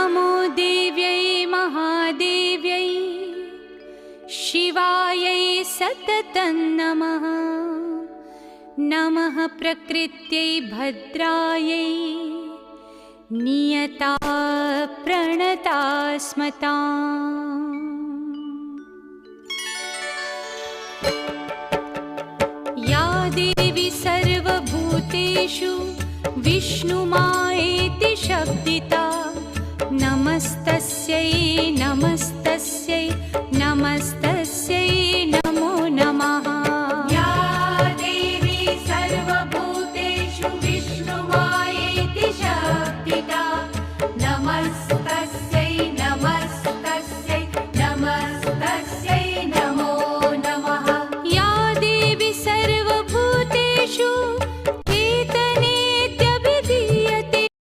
नमो देव्यै महादेव्यै शिवायै सततं नमः। नमः प्रकृत्यै भद्रायै नियता प्रणता स्मताम्। या देवी सर्वभूतेषु विष्णुमा